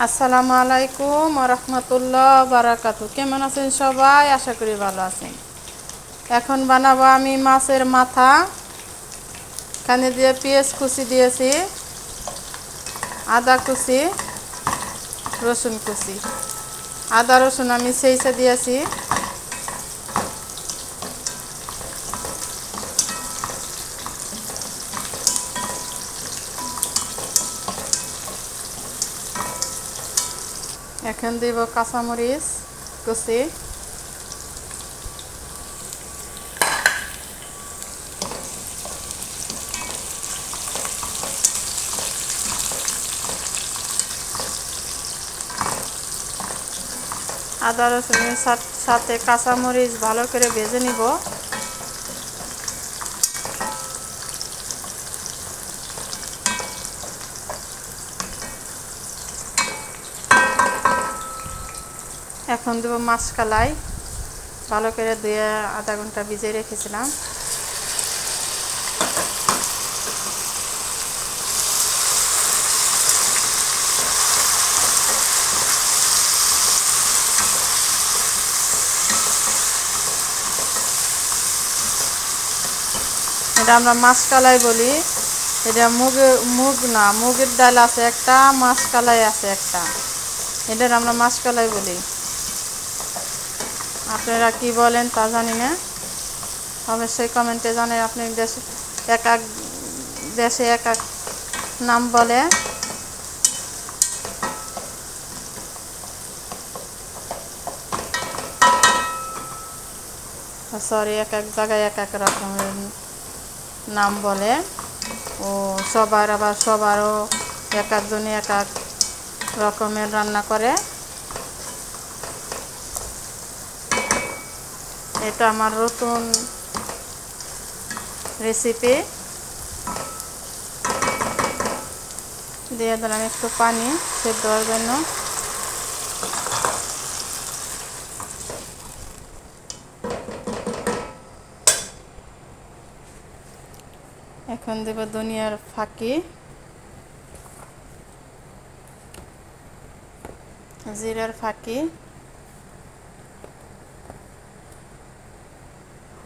আসসালামু আলাইকুম ওয়া রাহমাতুল্লাহ বারাকাতু। কেমন আছেন সবাই? আশা করি ভালো আছেন। এখন বানাবো আমি মাছের মাথা। এখানে দিয়ে পেঁয়াজ কুচি দিয়েছি, আদা কুচি, রসুন কুচি। আদা রসুন আমি ছেঁচে দিয়েছি। এখন দিব কাঁচামরিচ কুচি, আদা রসুনের সাথে কাঁচামরিচ ভালো করে ভেজে নিব। এখন দেব মাছকালাই, ভালো করে ধুয়ে আধা ঘন্টা ভিজিয়ে রেখেছিলাম। এটা আমরা মাছকালাই বলি। এটা মুগের ডাল আছে একটা, মাছকালাই আছে একটা, এটার আমরা মাছকালাই বলি। আপনারা কি বলেন তা জানি না, অবশ্যই কমেন্টে জানেন। আপনি এক এক দেশে এক এক নাম বলে। সরি, এক এক জায়গায় এক এক রকমের নাম বলে। ও সবারও এক একজনই এক এক রকমের রান্না করে। এটা আমার নতুন রেসিপি। দিয়ে দিলাম একটু পানি সেদ্ধ হওয়ার জন্য। এখন দেব ধনিয়ার ফাঁকি, জিরার ফাঁকি,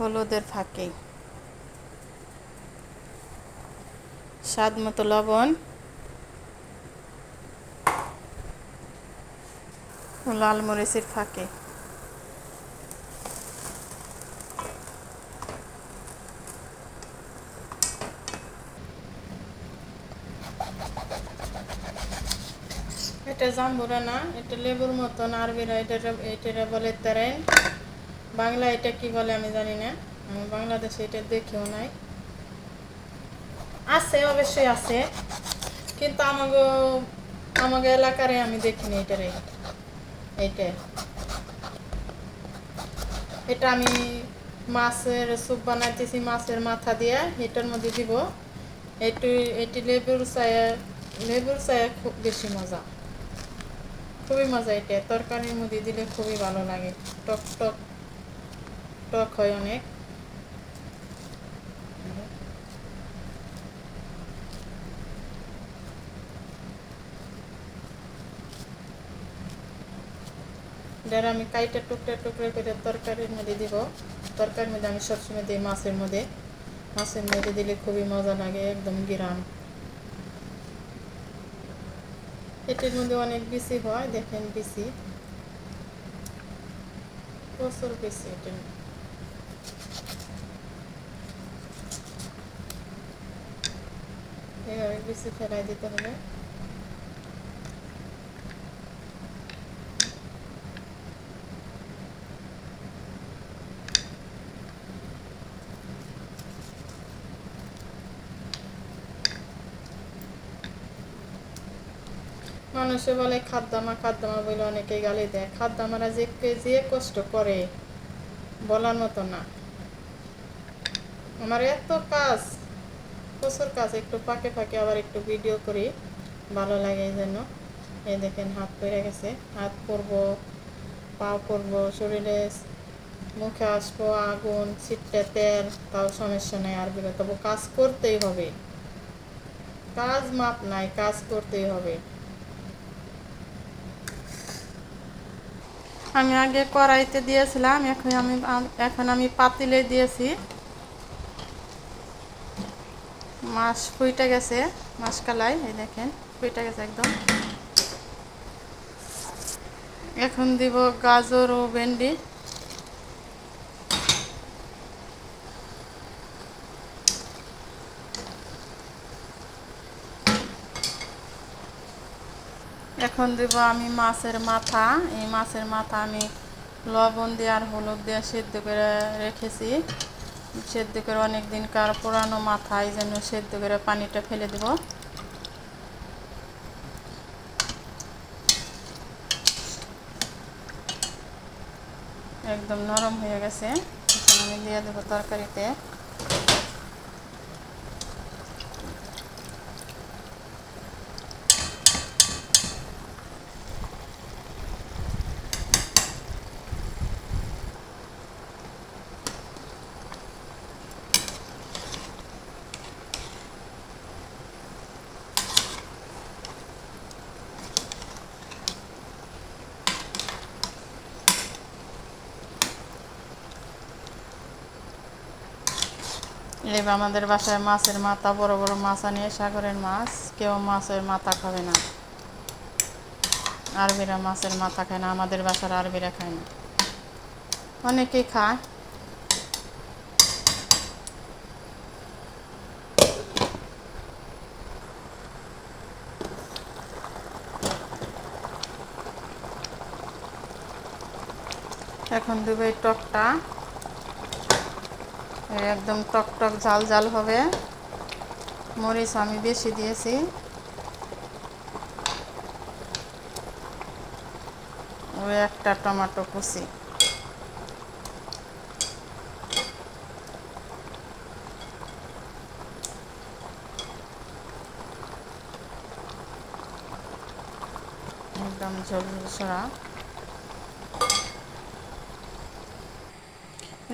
হলুদের ফাঁকি, স্বাদ মতো লবণ, লাল মরিচের ফাঁকি। এটা জাম্বুরা না, এটা লেবুর মতন। আরবিরা এটা বলে তেরেন। বাংলা এটা কি বলে আমি জানি না, আমি বাংলাদেশে এটা দেখেও নাই। আছে, অবশ্যই আছে, কিন্তু আমাকে এলাকারে আমি দেখিনি এটারে। এইটা এটা আমি মাছের স্যুপ বানাইতেছি মাছের মাথা দিয়ে, এটার মধ্যে দিব। এটি লেবুর চায়ে খুব বেশি মজা, খুবই মজা। এটা তরকারির মধ্যে দিলে খুবই ভালো লাগে, টক টক টক হয় অনেক। যারা আমি কাইটা টুকরা টুকরা করে তরকারির মধ্যে দিব। তরকারির মধ্যে আমি সবসময় দিই মাছের মধ্যে দিলে খুবই মজা লাগে, একদম গ্রাম। এটির মধ্যে অনেক বেশি হয়, দেখেন বেশি, প্রচুর বেশি। এটির এভাবে বেশি ফেলাই দিতে হবে। মানুষে বলে খাদ্দামা বলে অনেকে গালি দেয়। খাদ্দামারা যে কষ্ট করে বলার মতো না। আমার এত কাজ, প্রচুর কাজ, একটু ফাঁকে ফাঁকে আবার একটু ভিডিও করি, ভালো লাগে এই জন্য। এই দেখেন হাত পড়ে গেছে, হাত পরবো, পা পরবো, শরীরে মুখে আসবো আগুন, ছিটতে তেল, তাও সমস্যা নেই। আর বিরত তবু কাজ করতেই হবে, কাজ মাপ নাই, কাজ করতেই হবে। আমি আগে কড়াইতে দিয়েছিলাম, এখন আমি পাতিলে দিয়েছি। মাছ ফুইটে গেছে, মাছ কালাই এই দেখেন ফুইটে গেছে একদম। এখন দিব গাজর ও ভেন্ডি। এখন দিব আমি মাছের মাথা। এই মাছের মাথা আমি লবণ দিয়ে আর হলুদ দিয়ে সেদ্ধ করে রেখেছি। সেদ্ধ করে অনেক দিনকার পুরানো মাথা, এই জন্য সেদ্ধ করে পানিটা ফেলে দেব। একদম নরম হয়ে গেছে, এখন আমি দিয়ে দেবো তরকারিতে। এবার আমাদের বাসায় মাছের মাথা, বড় বড় মাছ আনিয়ে, সাগরের মাছ, কেউ মাছের মাথা খাবে না। আরবিরা মাছের মাথা খায় না, আমাদের বাসার আরবিরা খায় না, অনেকেই খায়। এখন দেবো এই টকটা, একদম টক টক ঝাল ঝাল হবে। মরিচ আমি বেশি দিয়েছি। ওই একটা টমেটো কুচি। একদম ঝোল সরা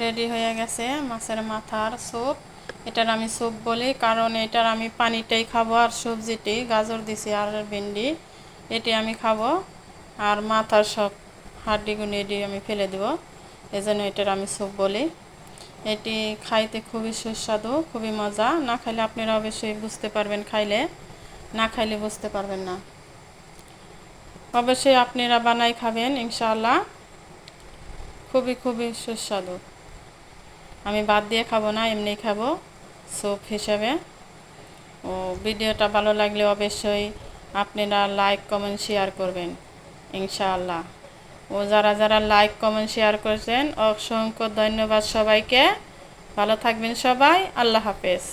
রেডি হয়ে গেছে মাছের মাথার স্যুপ। এটার আমি স্যুপ বলি কারণ এটার আমি পানিটাই খাবো, আর সবজিটি গাজর দিছি আর ভেন্ডি এটি আমি খাবো, আর মাথার সব হাড্ডিগুলো এটি আমি ফেলে দেবো, এজন্য এটার আমি স্যুপ বলি। এটি খাইতে খুবই সুস্বাদু, খুবই মজা। না খাইলে আপনারা অবশ্যই বুঝতে পারবেন, খাইলে না খাইলে বুঝতে পারবেন না। অবশ্যই আপনারা বানাই খাবেন ইনশাআল্লাহ, খুবই খুবই সুস্বাদু। আমি বাদ দিয়ে খাবো না, এমনি খাবো স্যুপ হিসাবে। ও ভিডিওটা ভালো লাগলে অবশ্যই আপনারা লাইক কমেন্ট শেয়ার করবেন ইনশাআল্লাহ। ও যারা যারা লাইক কমেন্ট শেয়ার করেছেন অসংখ্য ধন্যবাদ সবাইকে। ভালো থাকবেন সবাই, আল্লাহ হাফেজ।